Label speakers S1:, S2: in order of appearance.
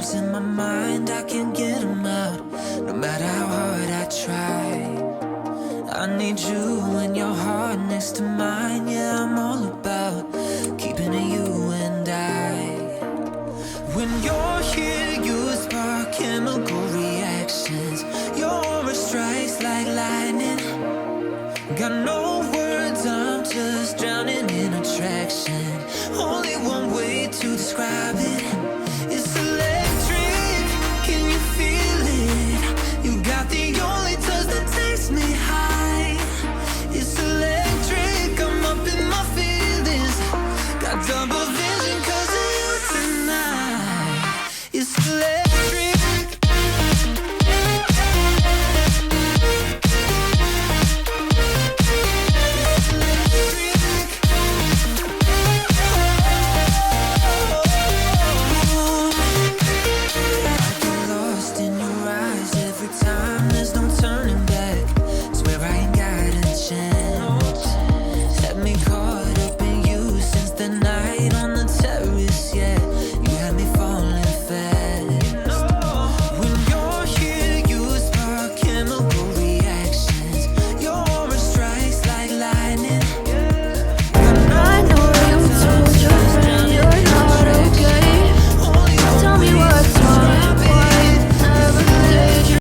S1: loops in my mind, I can't get them out, no matter how hard I try. I need you and your heart next to mine. Yeah, I'm all about keeping it you and I. When you're here, you spark chemical reactions. Your aura strikes like lightning. Got no